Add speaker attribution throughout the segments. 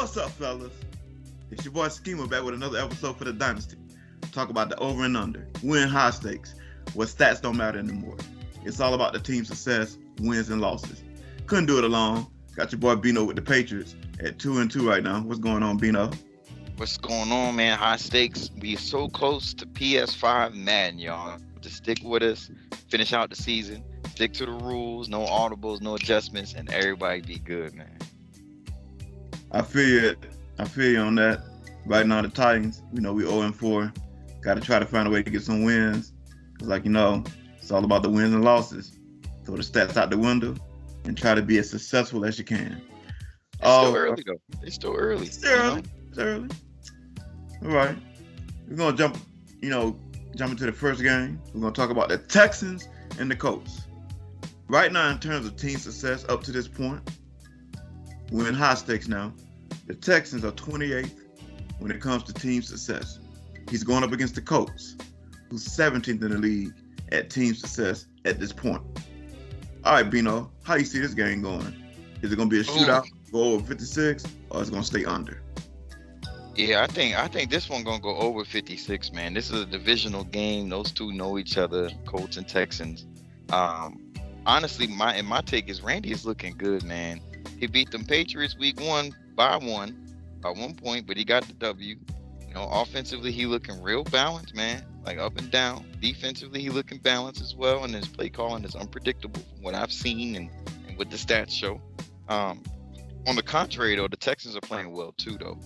Speaker 1: What's up, fellas? It's your boy Schema back with another episode for the Dynasty. Talk about the over and under, win high stakes, where stats don't matter anymore. It's all about the team success, wins and losses. Couldn't do it alone. Got your boy Bino with the Patriots at 2-2 right now. What's going on, Bino?
Speaker 2: What's going on, man? High stakes. We so close to PS5 Madden, y'all. Just stick with us, finish out the season, stick to the rules, no audibles, no adjustments, and everybody be good, man.
Speaker 1: I feel you on that. Right now, the Titans, we 0-4. Got to try to find a way to get some wins. Because, it's all about the wins and losses. Throw the stats out the window and try to be as successful as you can.
Speaker 2: It's still early, though. It's still early.
Speaker 1: It's early. All right. We're going to jump into the first game. We're going to talk about the Texans and the Colts. Right now, in terms of team success up to this point, we're in high stakes now. The Texans are 28th when it comes to team success. He's going up against the Colts, who's 17th in the league at team success at this point. All right, Bino, how you see this game going? Is it going to be a shootout, go over 56, or is it going to stay under?
Speaker 2: Yeah, I think this one gonna go over 56, man. This is a divisional game. Those two know each other, Colts and Texans. Honestly, my take is Randy is looking good, man. He beat them Patriots week 1 by 1 point, but he got the W. Offensively, he looking real balanced, man. Like up and down. Defensively, he looking balanced as well, and his play calling is unpredictable from what I've seen and what the stats show. On the contrary, though, the Texans are playing well too, though.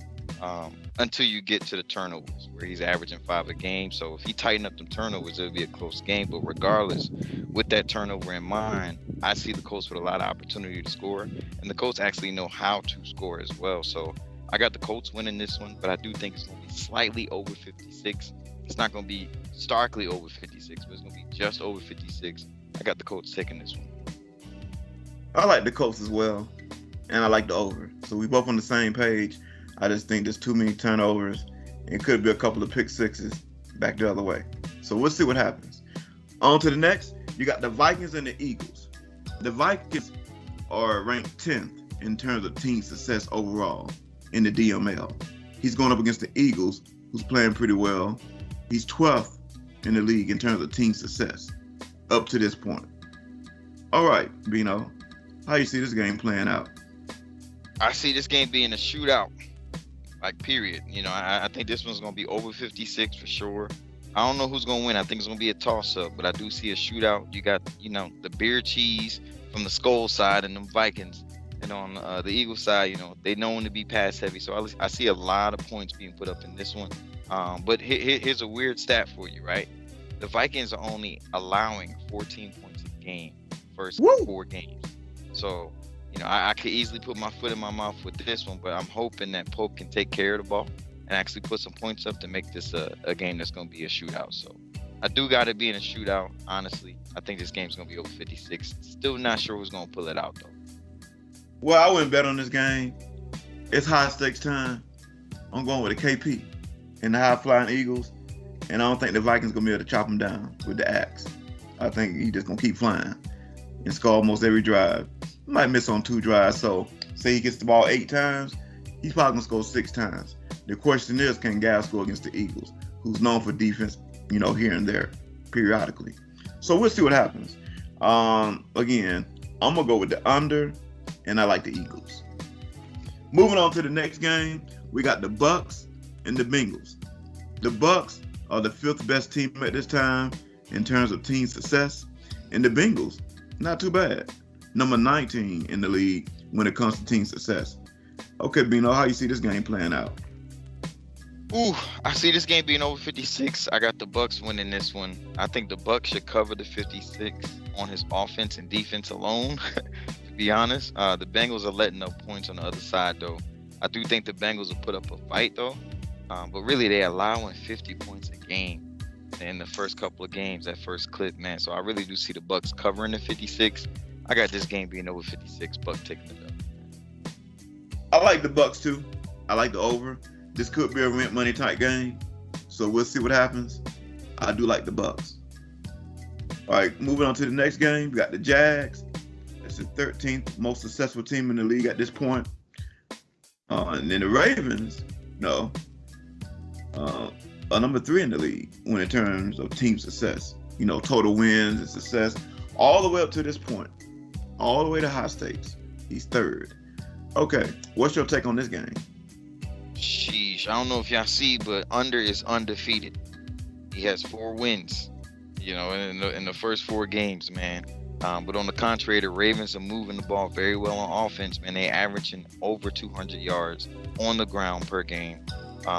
Speaker 2: Until you get to the turnovers, where he's averaging 5 a game. So if he tighten up them turnovers, it'll be a close game. But regardless, with that turnover in mind, I see the Colts with a lot of opportunity to score, and the Colts actually know how to score as well. So I got the Colts winning this one, but I do think it's going to be slightly over 56. It's not going to be starkly over 56, but it's going to be just over 56. I got the Colts taking this one.
Speaker 1: I like the Colts as well, and I like the over. So we both on the same page. I just think there's too many turnovers. It could be a couple of pick sixes back the other way. So we'll see what happens. On to the next. You got the Vikings and the Eagles. The Vikings are ranked 10th in terms of team success overall in the DML. He's going up against the Eagles, who's playing pretty well. He's 12th in the league in terms of team success up to this point. All right, Bino, how you see this game playing out?
Speaker 2: I see this game being a shootout. Period. I think this one's going to be over 56 for sure. I don't know who's going to win. I think it's going to be a toss-up, but I do see a shootout. You got, the beer cheese from the Skull side and the Vikings. And on the Eagles side, they known to be pass heavy. So I see a lot of points being put up in this one. But here's a weird stat for you, right? The Vikings are only allowing 14 points a game first 4 games. So I could easily put my foot in my mouth with this one, but I'm hoping that Pope can take care of the ball and actually put some points up to make this a game that's going to be a shootout. So I do got it being a shootout, honestly. I think this game's going to be over 56. Still not sure who's going to pull it out, though.
Speaker 1: Well, I wouldn't bet on this game. It's high stakes time. I'm going with the KP and the high-flying Eagles, and I don't think the Vikings going to be able to chop them down with the axe. I think he's just going to keep flying and score almost every drive. He might miss on 2 drives, so say he gets the ball 8 times, he's probably going to score 6 times. The question is, can Gal score against the Eagles, who's known for defense, here and there, periodically. So we'll see what happens. Again, I'm going to go with the under, and I like the Eagles. Moving on to the next game, we got the Bucks and the Bengals. The Bucks are the 5th best team at this time in terms of team success, and the Bengals, not too bad. Number 19 in the league when it comes to team success. Okay, Bino, how you see this game playing out?
Speaker 2: I see this game being over 56. I got the Bucks winning this one. I think the Bucks should cover the 56 on his offense and defense alone, to be honest. The Bengals are letting up points on the other side, though. I do think the Bengals will put up a fight, though. But really, they're allowing 50 points a game in the first couple of games, that first clip, man. So I really do see the Bucks covering the 56. I got this game being over 56, Bucks taking it up.
Speaker 1: I like the Bucks too. I like the over. This could be a rent money type game, so we'll see what happens. I do like the Bucks. All right, moving on to the next game, we got the Jags. It's the 13th most successful team in the league at this point. And then the Ravens, are number 3 in the league when in terms of team success. Total wins and success, all the way up to this point, all the way to high stakes. He's 3rd. Okay, what's your take on this game?
Speaker 2: Sheesh, I don't know if y'all see, but Under is undefeated. He has 4 wins, in the first 4 games, man. But on the contrary, the Ravens are moving the ball very well on offense, man. They averaging over 200 yards on the ground per game,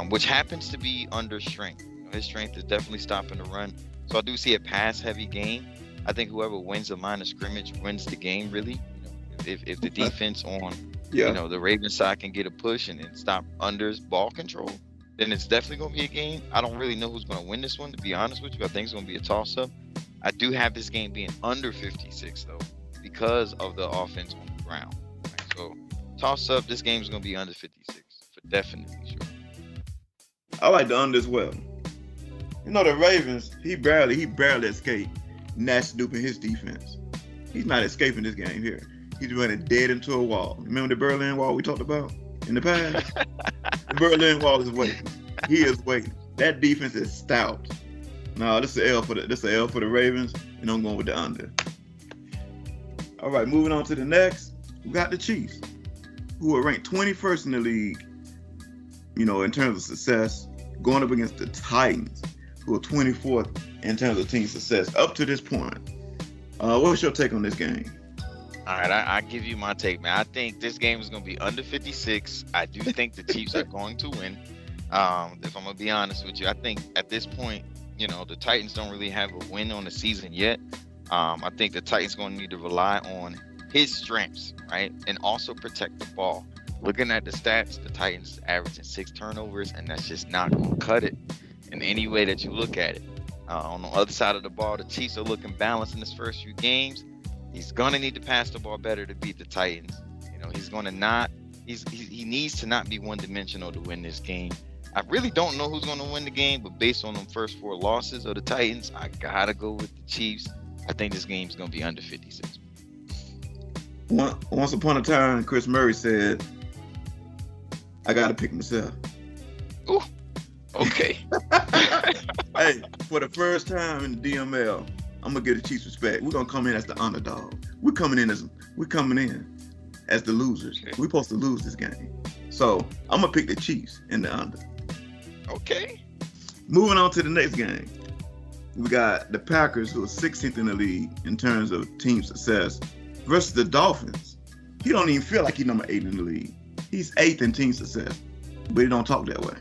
Speaker 2: which happens to be Under's strength. His strength is definitely stopping the run. So I do see a pass-heavy game. I think whoever wins the line of scrimmage wins the game, really. If the defense on the Ravens side can get a push and stop Under's ball control, then it's definitely going to be a game. I don't really know who's going to win this one, to be honest with you. I think it's going to be a toss-up. I do have this game being under 56, though, because of the offense on the ground. Right? So, toss-up, this game is going to be under 56, for definitely sure.
Speaker 1: I like the under as well. The Ravens, he barely escaped Nash duping his defense. He's not escaping this game here. He's running dead into a wall. Remember the Berlin Wall we talked about in the past? The Berlin Wall is waiting. He is waiting. That defense is stout. No, this is an L for the Ravens, and I'm going with the under. All right, moving on to the next. We got the Chiefs, who are ranked 21st in the league, in terms of success, going up against the Titans, who are 24th in terms of team success up to this point. What's your take on this game?
Speaker 2: All right, I give you my take, man. I think this game is going to be under 56. I do think the Chiefs are going to win. If I'm going to be honest with you, I think at this point, the Titans don't really have a win on the season yet. I think the Titans going to need to rely on his strengths, right? And also protect the ball. Looking at the stats, the Titans averaging 6 turnovers, and that's just not going to cut it in any way that you look at it. On the other side of the ball, the Chiefs are looking balanced in his first few games. He's going to need to pass the ball better to beat the Titans. He's going to not – he needs to not be one-dimensional to win this game. I really don't know who's going to win the game, but based on them first 4 losses of the Titans, I got to go with the Chiefs. I think this game's going to be under 56.
Speaker 1: Once upon a time, Chris Murray said, I got to pick myself.
Speaker 2: Ooh, okay.
Speaker 1: Hey, for the first time in the DML, I'm going to give the Chiefs respect. We're going to come in as the underdog. We're coming in as the losers. Okay. We're supposed to lose this game. So I'm going to pick the Chiefs in the under.
Speaker 2: Okay.
Speaker 1: Moving on to the next game. We got the Packers, who are 16th in the league in terms of team success, versus the Dolphins. He don't even feel like he's number 8 in the league. He's 8th in team success, but he don't talk that way.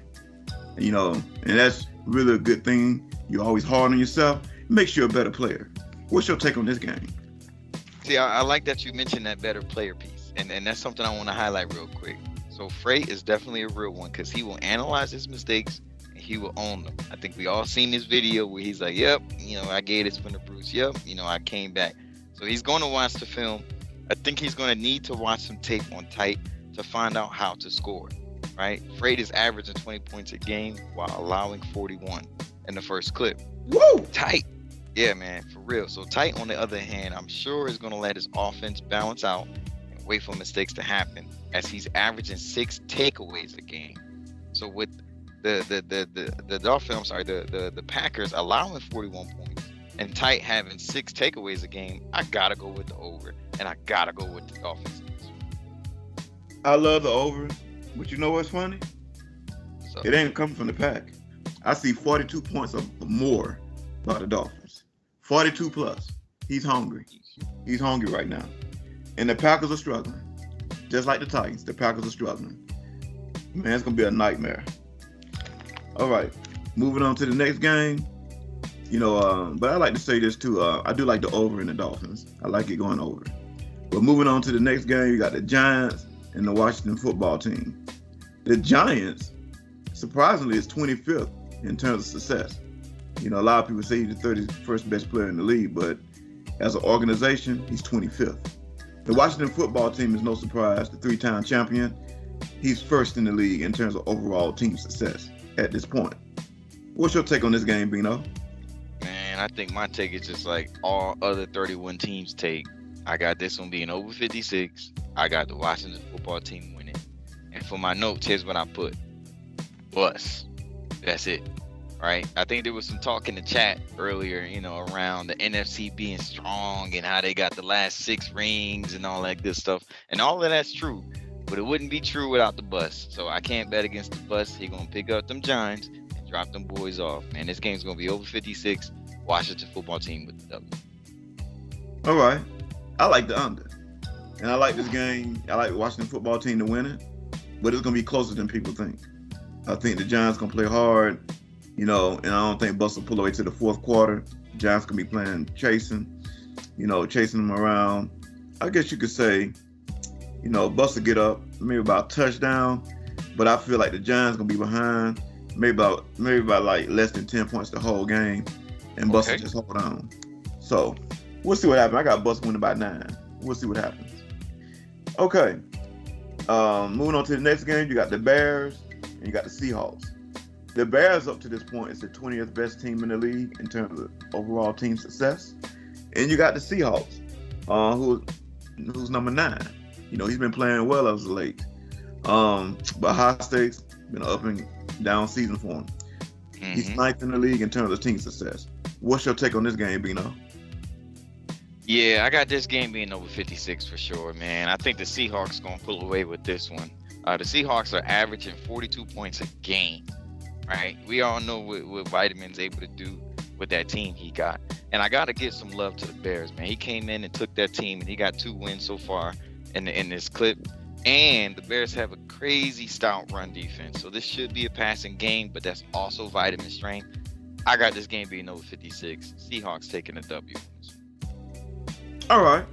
Speaker 1: And that's really a good thing. You're always hard on yourself. It makes you a better player. What's your take on this game?
Speaker 2: See, I like that you mentioned that better player piece, and that's something I want to highlight real quick. So Frey is definitely a real one because he will analyze his mistakes and he will own them. I think we all seen this video where he's like, yep, I gave this one to Bruce. Yep, I came back. So he's going to watch the film. I think he's going to need to watch some tape on Tight to find out how to score, right? Frey is averaging 20 points a game while allowing 41 in the first clip.
Speaker 1: Woo!
Speaker 2: Tight. Yeah, man, for real. So Tight, on the other hand, I'm sure is going to let his offense balance out and wait for mistakes to happen, as he's averaging 6 takeaways a game. So with the Dolphins, the Packers allowing 41 points and Tight having 6 takeaways a game, I gotta go with the over, and I gotta go with the Dolphins.
Speaker 1: I love the over, but you know what's funny? It ain't coming from the Pack. I see 42 points or more by the Dolphins. 42 plus. He's hungry. He's hungry right now. And the Packers are struggling. Just like the Titans, the Packers are struggling. Man, it's going to be a nightmare. All right. Moving on to the next game. But I like to say this too. I do like the over in the Dolphins. I like it going over. But moving on to the next game, you got the Giants and the Washington football team. The Giants, surprisingly, is 25th in terms of success. A lot of people say he's the 31st best player in the league, but as an organization, he's 25th. The Washington football team is no surprise, the 3-time champion. He's first in the league in terms of overall team success at this point. What's your take on this game, Bino?
Speaker 2: Man, I think my take is just like all other 31 teams' take. I got this one being over 56. I got the Washington football team winning. And for my notes, here's what I put: bus. That's it. Right. I think there was some talk in the chat earlier, around the NFC being strong and how they got the last 6 rings and all that good stuff. And all of that's true, but it wouldn't be true without the bus. So I can't bet against the bus. He's going to pick up them Giants and drop them boys off. Man, this game's going to be over 56. Washington football team with the W.
Speaker 1: All right. I like the under. And I like this game. I like the Washington football team to win it, but it's going to be closer than people think. I think the Giants going to play hard. And I don't think Buss will pull away to the fourth quarter. Giants gonna be playing chasing them around. I guess you could say, Buss will get up, maybe about a touchdown, but I feel like the Giants gonna be behind, maybe about like less than 10 points the whole game, and Buss will just hold on. So we'll see what happens. I got Buss winning by 9. We'll see what happens. Okay. Moving on to the next game, you got the Bears and you got the Seahawks. The Bears, up to this point, is the 20th best team in the league in terms of overall team success. And you got the Seahawks, who's number 9. He's been playing well as of late. But high stakes, been an up and down season for him. Mm-hmm. He's 9th in the league in terms of team success. What's your take on this game, Bino?
Speaker 2: Yeah, I got this game being over 56 for sure, man. I think the Seahawks going to pull away with this one. The Seahawks are averaging 42 points a game. Right, we all know what Vitamin's able to do with that team he got, and I gotta give some love to the Bears, man. He came in and took that team, and he got 2 wins so far in this clip. And the Bears have a crazy stout run defense, so this should be a passing game, but that's also Vitamin strength. I got this game being over 56. Seahawks taking a W.
Speaker 1: All right,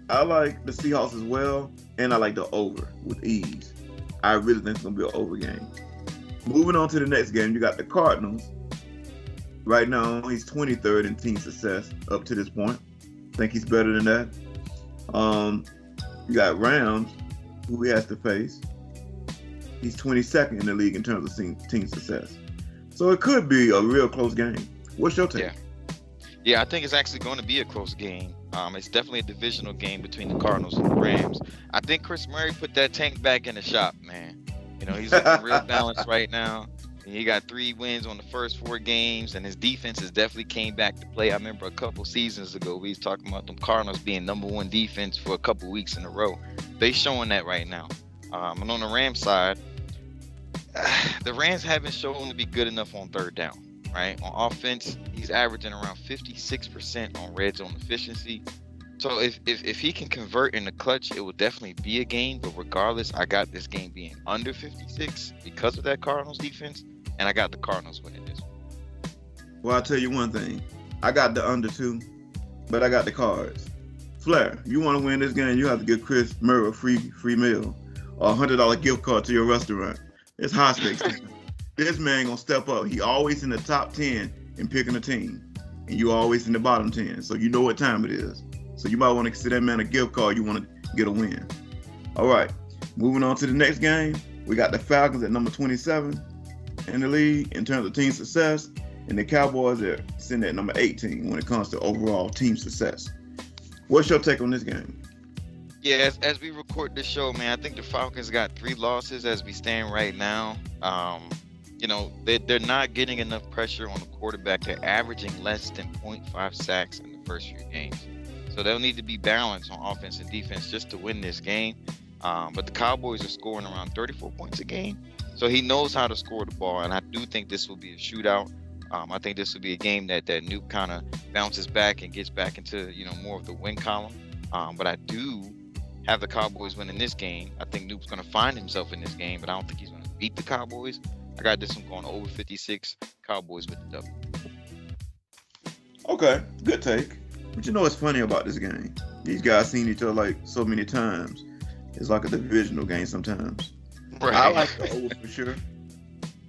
Speaker 1: I like the Seahawks as well, and I like the over with ease. I really think it's gonna be an over game. Moving on to the next game, you got the Cardinals. Right now, he's 23rd in team success up to this point. Think he's better than that. You got Rams, who he has to face. He's 22nd in the league in terms of team success. So it could be a real close game. What's your take?
Speaker 2: Yeah, I think it's actually going to be a close game. It's definitely a divisional game between the Cardinals and the Rams. I think Chris Murray put that tank back in the shop, man. He's looking real balanced right now. And he got 3 wins on the first 4 games, and his defense has definitely came back to play. I remember a couple seasons ago, we was talking about them Cardinals being number 1 defense for a couple weeks in a row. They showing that right now. And on the Rams side, the Rams haven't shown to be good enough on third down. Right, on offense, he's averaging around 56% on red zone efficiency. So if he can convert in the clutch, it will definitely be a game. But regardless, I got this game being under 56 because of that Cardinals defense, and I got the Cardinals winning this one.
Speaker 1: Well, I'll tell you one thing. I got the under too, but I got the Cards. Flair, you want to win this game, you have to give Chris Murray a free meal or a $100 gift card to your restaurant. It's high stakes. This man gonna step up. He always in the top 10 in picking a team, and you always in the bottom 10. So you know what time it is. So you might want to consider that man a gift card. You want to get a win. All right, moving on to the next game. We got the Falcons at number 27 in the league in terms of team success, and the Cowboys are sitting at number 18 when it comes to overall team success. What's your take on this game?
Speaker 2: Yeah, as we record this show, man, I think the Falcons got 3 losses as we stand right now. They're not getting enough pressure on the quarterback. They're averaging less than 0.5 sacks in the first few games. So they'll need to be balanced on offense and defense just to win this game. But the Cowboys are scoring around 34 points a game. So he knows how to score the ball, and I do think this will be a shootout. I think this will be a game that Nuke kind of bounces back and gets back into more of the win column. But I do have the Cowboys winning this game. I think Nuke's going to find himself in this game, but I don't think he's going to beat the Cowboys. I got this one going over 56. Cowboys with the W.
Speaker 1: Okay, good take. But what's funny about this game? These guys seen each other like so many times. It's like a divisional game sometimes. Right. I like the over for sure.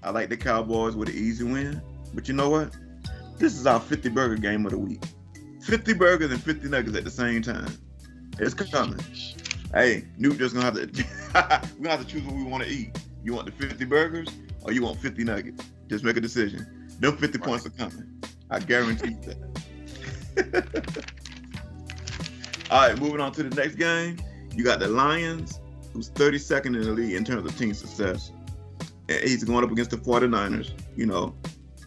Speaker 1: I like the Cowboys with an easy win. But you know what? This is our 50 burger game of the week. 50 burgers and 50 nuggets at the same time. It's coming. Hey, Nuke just gonna have to we're gonna have to choose what we want to eat. You want the 50 burgers or you want 50 nuggets? Just make a decision. Them 50 points are coming. I guarantee that. All right, moving on to the next game. You got the Lions who's 32nd in the league in terms of team success. And he's going up against the 49ers. You know,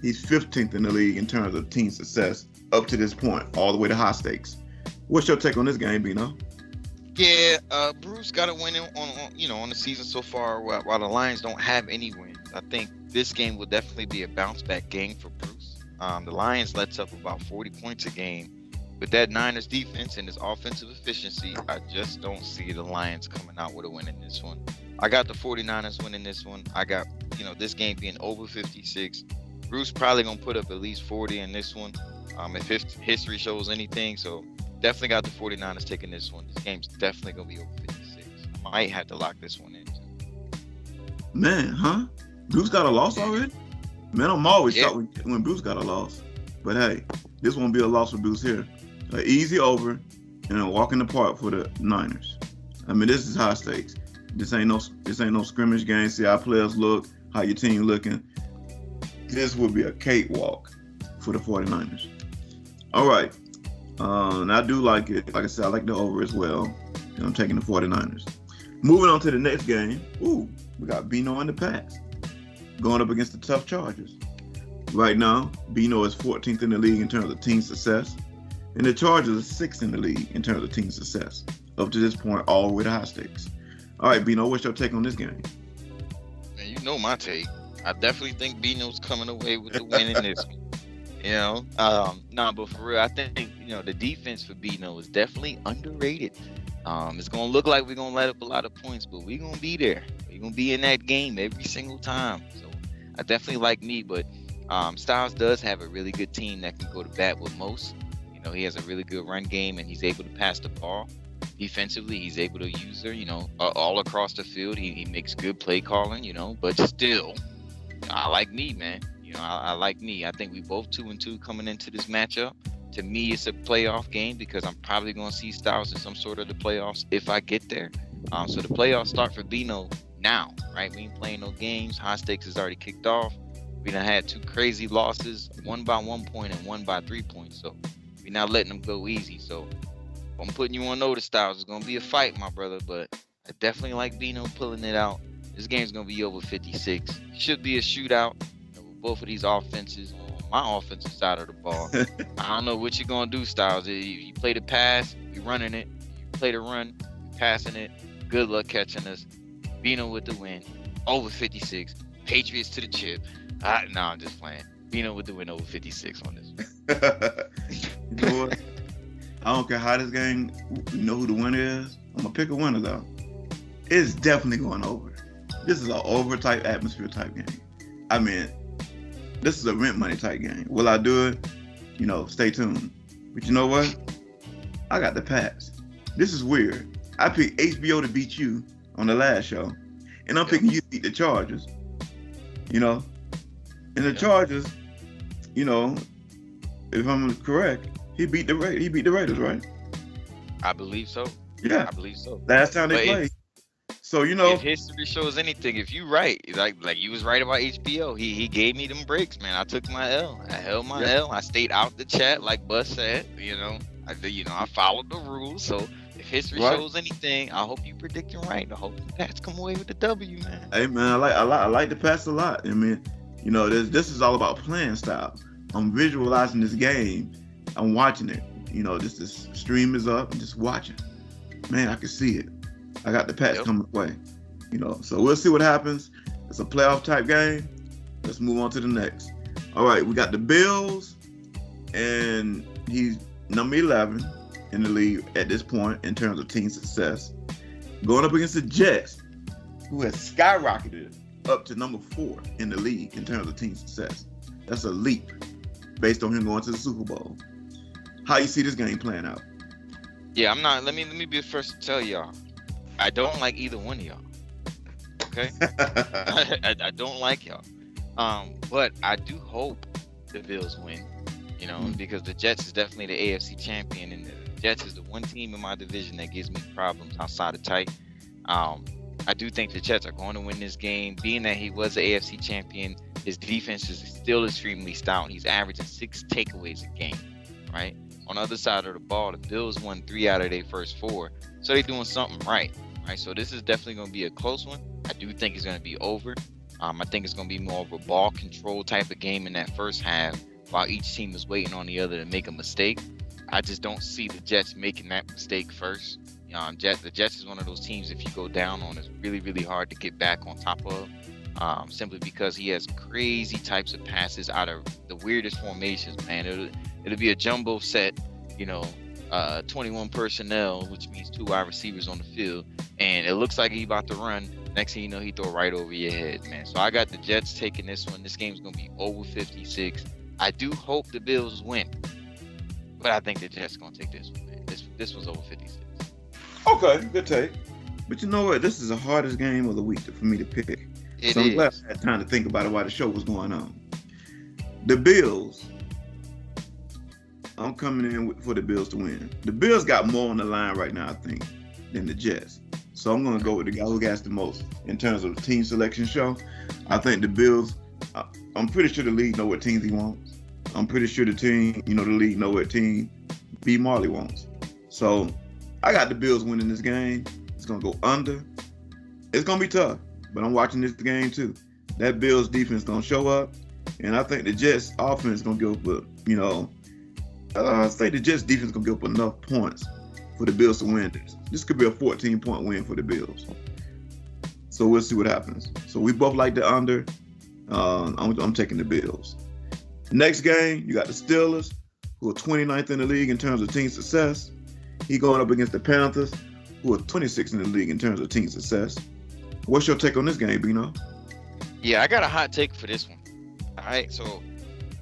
Speaker 1: he's 15th in the league in terms of team success up to this point, all the way to high stakes. What's your take on this game, Bino?
Speaker 2: Yeah, Bruce got a win on the season so far. While the Lions don't have any wins, I think this game will definitely be a bounce back game for Bruce. The Lions lets up about 40 points a game. With that Niners defense and his offensive efficiency, I just don't see the Lions coming out with a win in this one. I got the 49ers winning this one. I got, this game being over 56. Bruce probably going to put up at least 40 in this one, if history shows anything. So definitely got the 49ers taking this one. This game's definitely going to be over 56. I might have to lock this one in, too.
Speaker 1: Man, huh? Bruce got a loss already? Man, I'm always shocked when Bruce got a loss. But hey, this won't be a loss for Bruce here. An easy over and a walk in the park for the Niners. I mean, this is high stakes. This ain't no scrimmage game. See how players look, how your team looking. This will be a cakewalk for the 49ers. All right. And I do like it. Like I said, I like the over as well. And I'm taking the 49ers. Moving on to the next game. Ooh, we got Bino and the Pats going up against the tough Chargers. Right now, Bino is 14th in the league in terms of team success. And the Chargers are 6th in the league in terms of team success. Up to this point, all the way to high stakes. All right, Bino, what's your take on this game?
Speaker 2: Man, you know my take. I definitely think Bino's coming away with the win in this one. But for real, I think, the defense for Bino is definitely underrated. It's going to look like we're going to let up a lot of points, but we're going to be there. We're going to be in that game every single time. So I definitely like me, but Styles does have a really good team that can go to bat with most. He has a really good run game, and he's able to pass the ball. Defensively, he's able to use her, all across the field. He makes good play calling, but still, I like me, man. I like me. I think we both 2-2 coming into this matchup. To me, it's a playoff game because I'm probably going to see Styles in some sort of the playoffs if I get there. So the playoffs start for Bino now, right? We ain't playing no games. High stakes has already kicked off. We done had 2 crazy losses, one by 1 point and one by 3 points. So we're not letting them go easy. So I'm putting you on notice, Styles. It's going to be a fight, my brother, but I definitely like Bino pulling it out. This game's going to be over 56. Should be a shootout with both of these offenses on my offensive side of the ball. I don't know what you're going to do, Styles. You play the pass, we running it. You play the run, we passing it. Good luck catching us. Bino with the win. Over 56. Patriots to the chip. No, I'm just playing. Bino with the win over 56 on this.
Speaker 1: You know what? I don't care how this game, who the winner is. I'm going to pick a winner, though. It's definitely going over. This is an over type atmosphere type game. I mean, this is a rent money type game. Will I do it? Stay tuned. But you know what? I got the Pats. This is weird. I picked HBO to beat you on the last show. And I'm picking you to beat the Chargers. And the Chargers, if I'm correct, he beat the Raiders, right?
Speaker 2: I believe so.
Speaker 1: Yeah.
Speaker 2: I believe so.
Speaker 1: Last time they played. So,
Speaker 2: if history shows anything, if you right, like you was right about HBO, he gave me them breaks, man. I took my L. I held my L. I stayed out the chat, like Buzz said. I followed the rules. So if history shows anything, I hope you predicting right. I hope the Pats come away with the W, man.
Speaker 1: Hey, man, I like the Pats a lot. I mean, this is all about playing style. I'm visualizing this game. I'm watching it. This stream is up. I'm just watching. Man, I can see it. I got the Pats coming away. So we'll see what happens. It's a playoff type game. Let's move on to the next. All right, we got the Bills, and he's number 11 in the league at this point in terms of team success. Going up against the Jets, who has skyrocketed up to number 4 in the league in terms of team success. That's a leap based on him going to the Super Bowl. How you see this game playing out?
Speaker 2: Yeah, I'm not. Let me be the first to tell y'all. I don't like either one of y'all. Okay? I don't like y'all. But I do hope the Bills win. Because the Jets is definitely the AFC champion, and the Jets is the one team in my division that gives me problems outside of tight. I do think the Jets are going to win this game. Being that he was the AFC champion, his defense is still extremely stout. He's averaging 6 takeaways a game, right? On the other side of the ball, the Bills won 3 out of their first 4. So they're doing something right. Right, so this is definitely going to be a close one. I do think it's going to be over. I think it's going to be more of a ball control type of game in that first half, while each team is waiting on the other to make a mistake. I just don't see the Jets making that mistake first. The Jets is one of those teams, if you go down on, it's really, really hard to get back on top of. Simply because he has crazy types of passes out of the weirdest formations, man. It'll be a jumbo set, 21 personnel, which means 2 wide receivers on the field, and it looks like he's about to run. Next thing you know, he throw right over your head, man. So I got the Jets taking this one. This game's gonna be over 56. I do hope the Bills win, but I think the Jets gonna take this one, man. This was over 56.
Speaker 1: Okay, good take. But you know what? This is the hardest game of the week for me to pick.
Speaker 2: It
Speaker 1: So I'm glad
Speaker 2: is.
Speaker 1: I had time to think about it while the show was going on. The Bills. I'm coming in for the Bills to win. The Bills got more on the line right now, I think, than the Jets. So I'm going to go with the guy who got the most in terms of the team selection show. I think the Bills, I'm pretty sure the league know what teams he wants. I'm pretty sure the league know what team B. Marley wants. So I got the Bills winning this game. It's going to go under. It's going to be tough, but I'm watching this game too. That Bills defense going to show up, and I think the Jets offense is going to give up, I think the Jets defense is going to give up enough points for the Bills to win this. This could be a 14-point win for the Bills. So we'll see what happens. So we both like the under. I'm taking the Bills. Next game, you got the Steelers, who are 29th in the league in terms of team success. He going up against the Panthers, who are 26th in the league in terms of team success. What's your take on this game, Bino?
Speaker 2: Yeah, I got a hot take for this one. All right, so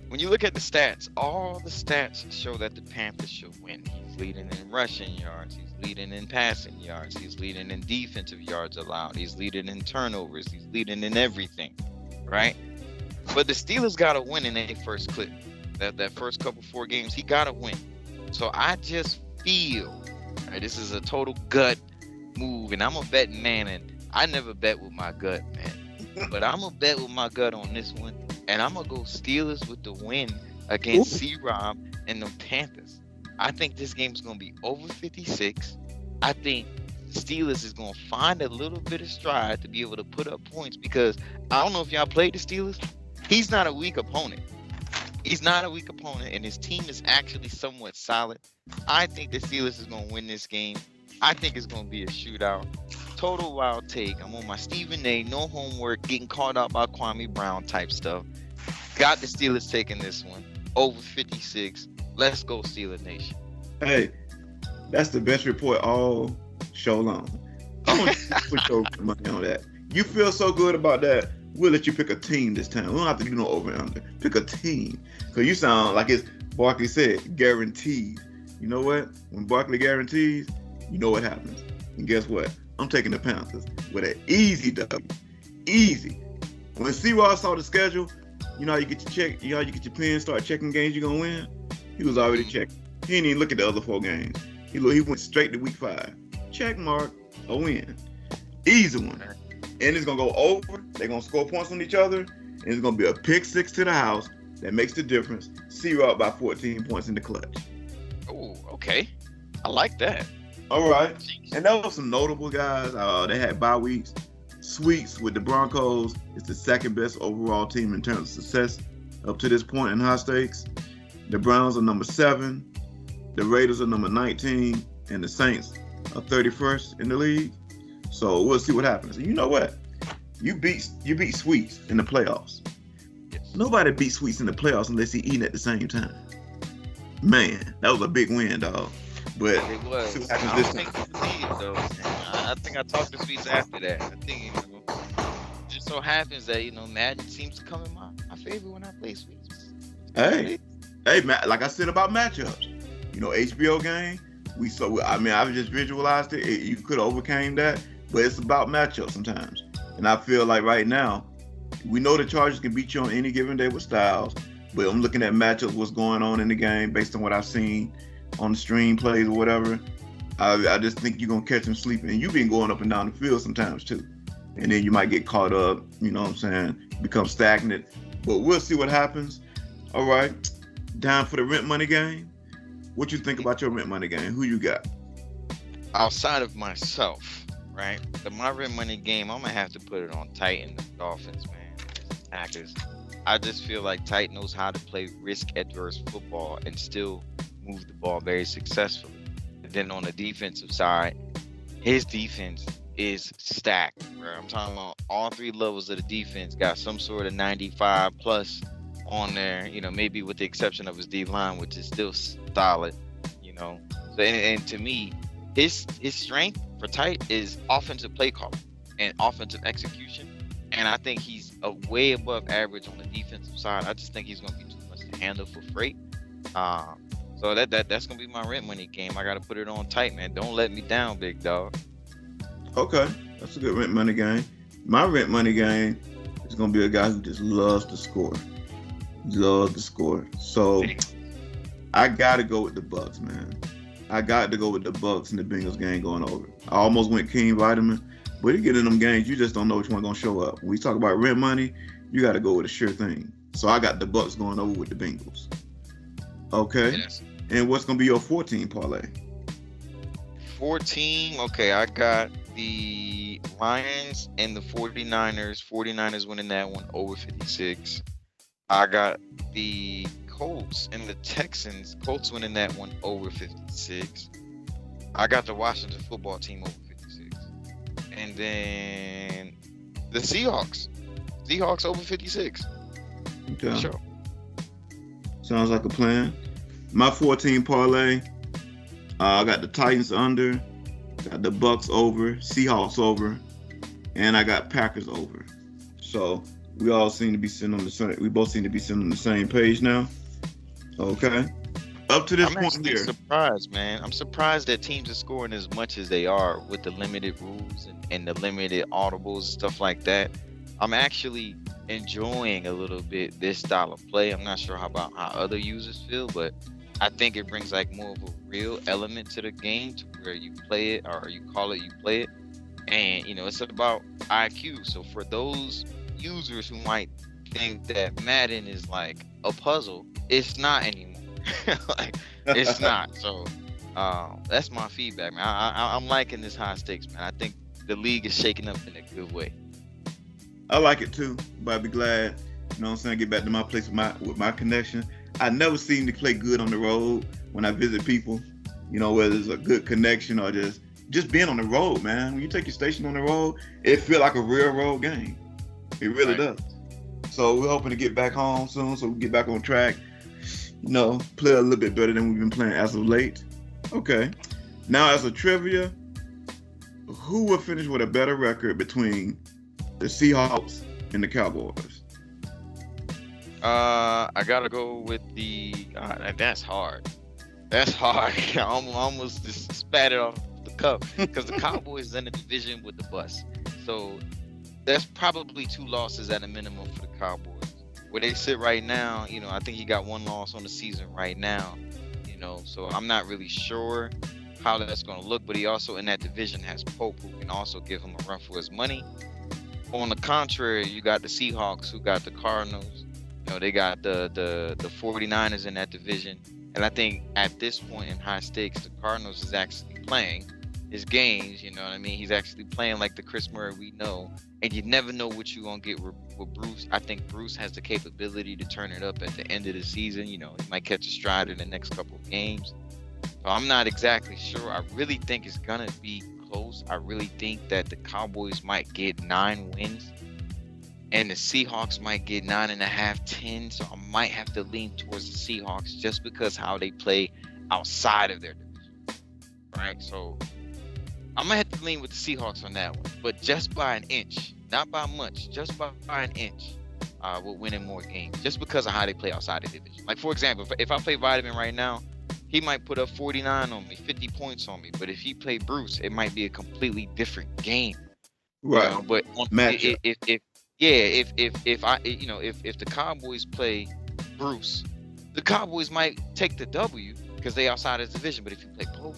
Speaker 2: when you look at the stats, all the stats show that the Panthers should win. He's leading in rushing yards. He's leading in passing yards. He's leading in defensive yards allowed. He's leading in turnovers. He's leading in everything, right? But the Steelers got to win in their first clip. That first couple 4 games, he got to win. So I just feel, right, this is a total gut move, and I'm a betting man, and I never bet with my gut, man. But I'm going to bet with my gut on this one. And I'm going to go Steelers with the win against C-Rob and the Panthers. I think this game is going to be over 56. I think Steelers is going to find a little bit of stride to be able to put up points, because I don't know if y'all played the Steelers. He's not a weak opponent. He's not a weak opponent, and his team is actually somewhat solid. I think the Steelers is going to win this game. I think it's going to be a shootout. Total wild take. I'm on my Stephen A. No homework, getting called out by Kwame Brown type stuff. Got the Steelers taking this one over 56. Let's go, Steeler Nation.
Speaker 1: Hey, that's the best report all show long. I want you to put your money on that. You feel so good about that, we'll let you pick a team this time. We don't have to do no over and under. Pick a team. Because you sound like it's Barkley said, guaranteed. You know what? When Barkley guarantees, you know what happens. And guess what? I'm taking the Panthers with an easy W. Easy. When C-Ross saw the schedule, you know how you get your check, you know how you get your pen, start checking games you're gonna win? He was already checking. He didn't even look at the other 4 games. He went straight to week 5. Check mark, a win. Easy one. And it's gonna go over. They're gonna score points on each other, and it's gonna be a pick 6 to the house that makes the difference. C-Ross by 14 points in the clutch.
Speaker 2: Oh, okay. I like that.
Speaker 1: All right. And that was some notable guys. They had bye weeks. Sweets with the Broncos is the second best overall team in terms of success up to this point in high stakes. The Browns are number 7. The Raiders are number 19. And the Saints are 31st in the league. So we'll see what happens. And you know what? You beat Sweets in the playoffs.
Speaker 2: Yes.
Speaker 1: Nobody beats Sweets in the playoffs unless he eating at the same time. Man, that was a big win, dog. But
Speaker 2: it was. I don't think you need it, though. I think I talked to Sweets after that. I think it just so happens that Madden seems to come in my favor when I play Sweets.
Speaker 1: Hey, Matt, like I said about matchups, HBO game. I just visualized it. You could have overcame that, but it's about matchups sometimes. And I feel like right now, we know the Chargers can beat you on any given day with Styles, but I'm looking at matchups, what's going on in the game based on what I've seen on the stream plays or whatever. I just think you're going to catch them sleeping. And you've been going up and down the field sometimes too. And then you might get caught up, become stagnant. But we'll see what happens. All right. Down for the rent money game. What you think about your rent money game? Who you got?
Speaker 2: Outside of myself, right? The my rent money game, I'm gonna have to put it on Titan, the Dolphins, man. Packers. I just feel like Titan knows how to play risk adverse football and still move the ball very successfully. And then on the defensive side, his defense is stacked, bro. I'm talking about all three levels of the defense got some sort of 95 plus on there, maybe with the exception of his D line, which is still solid, you know. So and to me, his strength for Tight is offensive play calling and offensive execution. And I think he's way above average on the defensive side. I just think he's gonna be too much to handle for Freight. So that's gonna be my rent money game. I gotta put it on Tight, man. Don't let me down, big dog.
Speaker 1: Okay, that's a good rent money game. My rent money game is gonna be a guy who just loves to score. Loves to score. So I gotta go with the Bucks, man. I got to go with the Bucks and the Bengals game going over. I almost went King Vitamin, but you get in them games, you just don't know which one's gonna show up. When we talk about rent money, you got to go with a sure thing. So I got the Bucks going over with the Bengals. Okay. Yes. And what's gonna be your 14 parlay?
Speaker 2: 14. Okay, I got the Lions and the 49ers. 49ers winning that one over 56. I got the Colts and the Texans. Colts winning that one over 56. I got the Washington football team over 56. And then the Seahawks. Seahawks over 56.
Speaker 1: Okay. Sure. Sounds like a plan. My 14 parlay, I got the Titans under, got the Bucks over, Seahawks over, and I got Packers over. So we all seem to be sitting on the same. We both seem to be sitting on the same page now. Okay. Up to this point here.
Speaker 2: I'm surprised, man. I'm surprised that teams are scoring as much as they are with the limited rules and the limited audibles and stuff like that. I'm actually enjoying a little bit this style of play. I'm not sure how other users feel, but I think it brings like more of a real element to the game to where you play it or you call it, you play it. And, it's about IQ. So for those users who might think that Madden is like a puzzle, it's not anymore. Like, it's not. So that's my feedback, man. I'm liking this high stakes, man. I think the league is shaking up in a good way.
Speaker 1: I like it too, but I'd be glad, get back to my place with my connection. I never seem to play good on the road when I visit people, whether it's a good connection or just being on the road, man. When you take your station on the road, it feels like a real road game. It really does. So we're hoping to get back home soon so we can get back on track, play a little bit better than we've been playing as of late. Okay. Now, as a trivia, who will finish with a better record between the Seahawks and the Cowboys?
Speaker 2: I gotta go with the. That's hard. That's hard. I almost just spat it off the cup because the Cowboys in the division with the bus. So that's probably 2 losses at a minimum for the Cowboys. Where they sit right now, I think he got 1 loss on the season right now. So I'm not really sure how that's gonna look. But he also in that division has Pope, who can also give him a run for his money. On the contrary, you got the Seahawks, who got the Cardinals. They got the 49ers in that division. And I think at this point in high stakes, the Cardinals is actually playing his games. You know what I mean? He's actually playing like the Chris Murray we know. And you never know what you're going to get with Bruce. I think Bruce has the capability to turn it up at the end of the season. He might catch a stride in the next couple of games. So I'm not exactly sure. I really think it's going to be close. I really think that the Cowboys might get 9 wins. And the Seahawks might get 9.5, 10. So I might have to lean towards the Seahawks just because how they play outside of their division. Right? So I'm going to have to lean with the Seahawks on that one. But just by an inch. Not by much. Just by an inch. We're winning more games. Just because of how they play outside the division. Like, for example, if I play Vitamin right now, he might put up 49 on me, 50 points on me. But if he play Bruce, it might be a completely different game.
Speaker 1: Right.
Speaker 2: But if the Cowboys play Bruce, the Cowboys might take the W because they outside his division. But if you play Pope,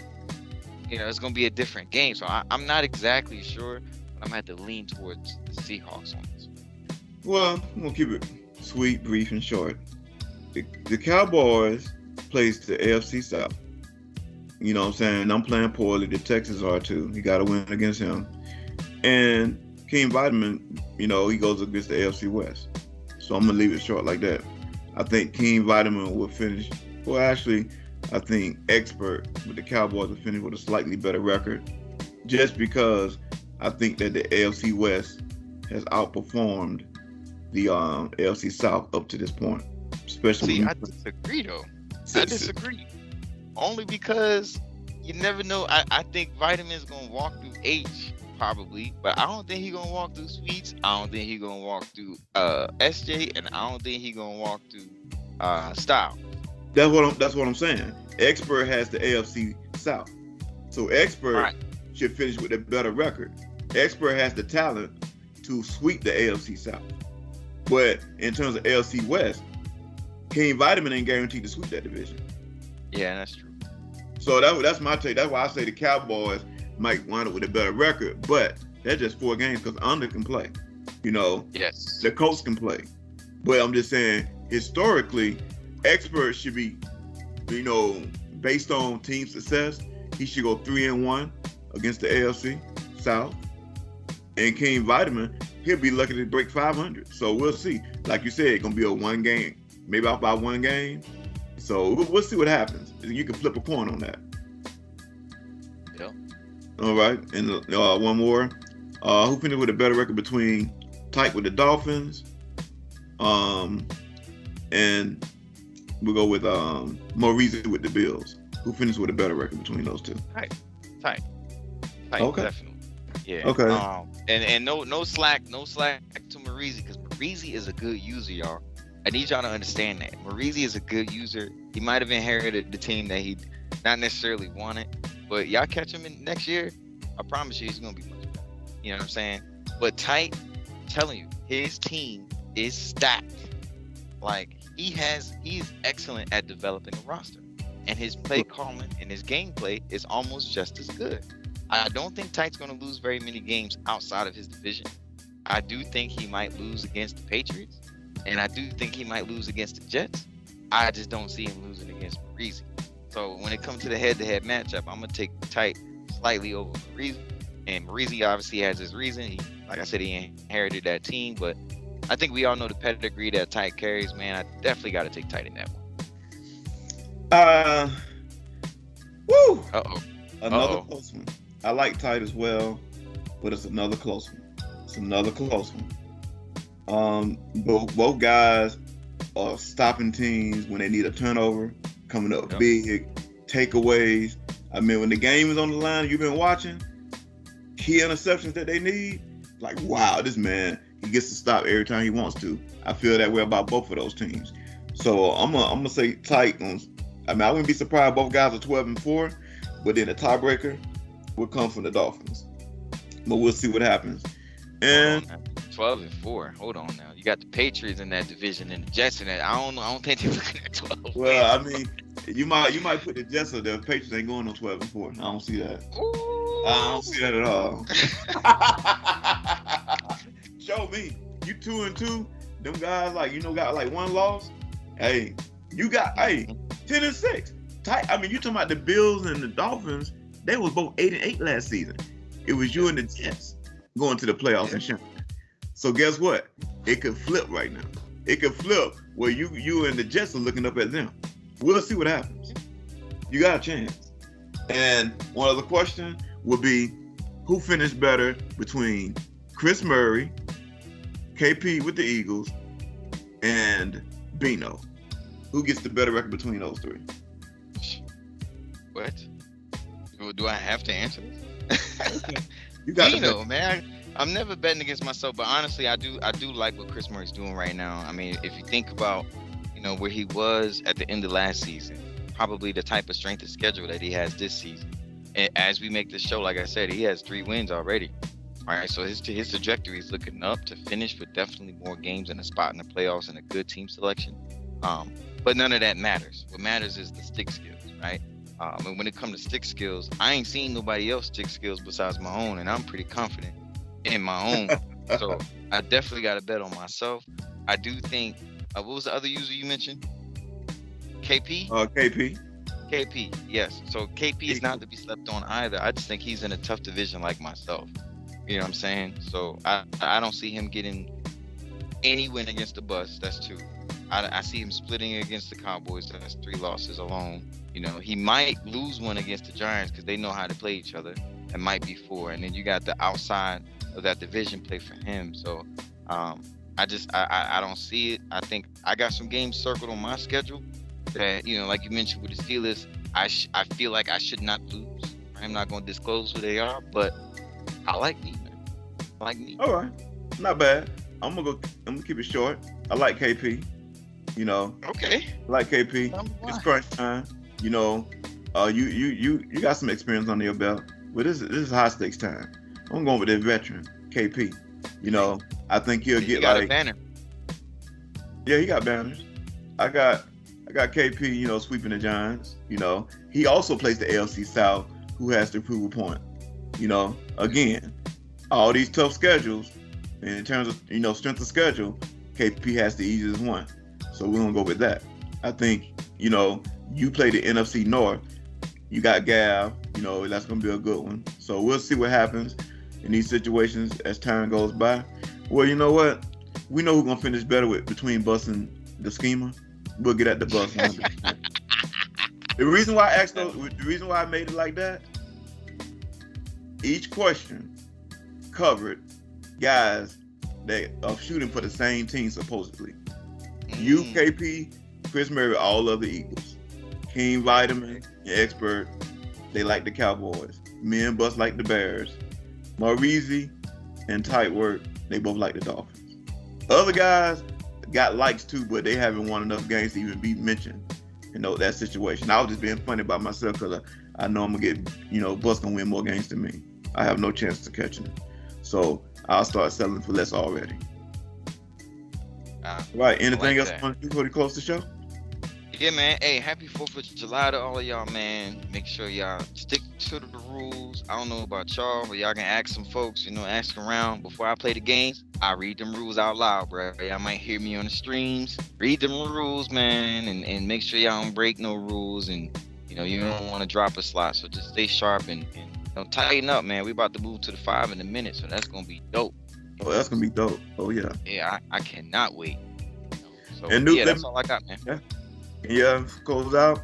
Speaker 2: it's going to be a different game. So I'm not exactly sure, but I'm going to have to lean towards the Seahawks on this.
Speaker 1: Well, I'm going to keep it sweet, brief, and short. The Cowboys plays the AFC South. You know what I'm saying? I'm playing poorly. The Texans are too. You got to win against him. And King Vitamin, he goes against the AFC West. So I'm gonna leave it short like that. I think King Vitamin will finish. Well, actually, I think Expert with the Cowboys will finish with a slightly better record, just because I think that the AFC West has outperformed the AFC South up to this point. Especially.
Speaker 2: See, I disagree though. I disagree. Only because you never know. I think Vitamin's gonna walk through H probably, but I don't think he's gonna walk through Sweets. I don't think he's gonna walk through SJ, and I don't think he's gonna walk through Style.
Speaker 1: That's what I'm saying. Expert has the AFC South, so Expert should finish with a better record. Expert has the talent to sweep the AFC South, but in terms of AFC West, King Vitamin ain't guaranteed to sweep that division.
Speaker 2: Yeah, that's true.
Speaker 1: So that's my take. That's why I say the Cowboys might wind up with a better record, but that's just 4 games because under can play.
Speaker 2: Yes.
Speaker 1: The Colts can play. But I'm just saying, historically, Expert should be, based on team success, he should go 3-1 against the AFC South. And King Vitamin, he'll be lucky to break 500. So we'll see. Like you said, it's going to be a 1 game, maybe off by 1 game. So we'll see what happens. You can flip a coin on that.
Speaker 2: Yeah.
Speaker 1: All right. And one more. Who finished with a better record between Tyke with the Dolphins? And we'll go with Maurice with the Bills. Who finished with a better record between those two?
Speaker 2: Tyke,
Speaker 1: okay.
Speaker 2: Definitely. Yeah.
Speaker 1: Okay.
Speaker 2: And no slack to Maurice, because Maurice is a good user, y'all. I need y'all to understand that. Maurice is a good user. He might have inherited the team that he not necessarily wanted, but y'all catch him in next year, I promise you he's gonna be much better. You know what I'm saying? But Tyke, telling you, his team is stacked. Like he's excellent at developing a roster, and his play calling and his gameplay is almost just as good. I don't think Tyke's gonna lose very many games outside of his division. I do think he might lose against the Patriots. And I do think he might lose against the Jets. I just don't see him losing against Maurice. So when it comes to the head-to-head matchup, I'm gonna take Tyke slightly over Maurice. And Maurice obviously has his reason. He, like I said, he inherited that team. But I think we all know the pedigree that Tyke carries, man. I definitely got to take Tyke in that one.
Speaker 1: Woo!
Speaker 2: Uh-oh.
Speaker 1: Close one. I like Tyke as well, but it's another close one. Both guys are stopping teams when they need a turnover, coming up big, takeaways. I mean, when the game is on the line, you've been watching, key interceptions that they need, like, wow, this man, he gets to stop every time he wants to. I feel that way about both of those teams. So I'm gonna say Tyke. I wouldn't be surprised both guys are 12-4, but then the tiebreaker will come from the Dolphins. But we'll see what happens. And
Speaker 2: 12-4. Hold on now. You got the Patriots in that division and the Jets in that. I don't think they're looking at 12.
Speaker 1: Well, I mean, you might put the Jets up there. The Patriots ain't going on 12-4. I don't see that.
Speaker 2: Ooh.
Speaker 1: I don't see that at all. Show me. You 2-2. Them guys got like 1 loss. Hey, you got 10-6. I mean, you talking about the Bills and the Dolphins? They was both 8-8 last season. It was you and the Jets going to the playoffs and shining. So guess what? It could flip right now. It could flip where you and the Jets are looking up at them. We'll see what happens. You got a chance. And one other question would be, who finished better between Chris Murray, KP with the Eagles, and Bino? Who gets the better record between those 3?
Speaker 2: What? Do I have to answer this?
Speaker 1: You got
Speaker 2: Bino, man. I'm never betting against myself, but honestly, I do like what Chris Murray's doing right now. I mean, if you think about, where he was at the end of last season, probably the type of strength of schedule that he has this season. And as we make this show, like I said, he has 3 wins already. All right, so his trajectory is looking up to finish with definitely more games and a spot in the playoffs and a good team selection. But none of that matters. What matters is the stick skills, right? And when it comes to stick skills, I ain't seen nobody else stick skills besides my own, and I'm pretty confident in my own. So I definitely got to bet on myself. I do think, what was the other user you mentioned? KP? KP, yes. So KP is not to be slept on either. I just think he's in a tough division like myself. You know what I'm saying? So I don't see him getting any win against the Bucs. That's 2. I see him splitting against the Cowboys. That's 3 losses alone. You know, he might lose one against the Giants because they know how to play each other. It might be 4, and then you got the outside of that division play for him. So I don't see it. I think I got some games circled on my schedule that, you know, like you mentioned with the Steelers, I feel like I should not lose. I'm not going to disclose who they are, but I like me, man. I like me.
Speaker 1: All right, not bad. I'm gonna keep it short. I like KP. You know,
Speaker 2: Okay.
Speaker 1: I like KP. It's crunch time. You know, you got some experience under your belt, but this is high stakes time. I'm going with the veteran KP. You know, I think he'll get
Speaker 2: got
Speaker 1: like
Speaker 2: a banner.
Speaker 1: Yeah, he got banners. I got KP. You know, sweeping the Giants. You know, he also plays the AFC South, who has to prove a point. You know, again, all these tough schedules, and in terms of, you know, strength of schedule, KP has the easiest one. So we're gonna go with that. I think, you know, you play the NFC North. You got Gav. You know, that's gonna be a good one. So we'll see what happens in these situations as time goes by. Well, you know what? We know who's gonna finish better between Bus and the schemer. We'll get at the Bus. The reason why I made it like that, each question covered guys that are shooting for the same team supposedly. You, KP, Chris Murray, all of the Eagles. King Vitamin, your expert, they like the Cowboys. Me and Bus like the Bears. Maurizi and Tight Work, they both like the Dolphins. Other guys got likes too, but they haven't won enough games to even be mentioned in that situation. I was just being funny about myself because I know I'm going to get, you know, Bus going to win more games than me. I have no chance to catch him. So I'll start selling for less already. Right. Anything else you want to do before we close the show?
Speaker 2: Yeah, man. Hey, happy 4th of July to all of y'all, man. Make sure y'all stick to the rules. I don't know about y'all, but y'all can ask some folks, you know, ask around. Before I play the games, I read them rules out loud, bro. Y'all might hear me on the streams. Read them rules, man, and make sure y'all don't break no rules. And, you know, you don't want to drop a slot. So just stay sharp and you know, tighten up, man. We about to move to the 5 in a minute, so that's going to be dope.
Speaker 1: Oh, that's going to be dope. Oh, yeah.
Speaker 2: Yeah, I cannot wait. So,
Speaker 1: and Nuke,
Speaker 2: yeah, that's all I got, man.
Speaker 1: Yeah, close out.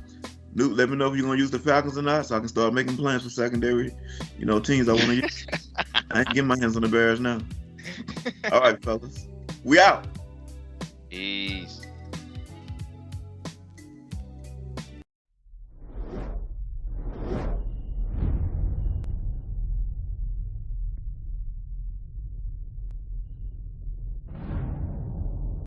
Speaker 1: Nuke, let me know if you're going to use the Falcons or not so I can start making plans for secondary, you know, teams I want to use. I ain't getting my hands on the Bears now. All right, fellas. We out.
Speaker 2: Peace.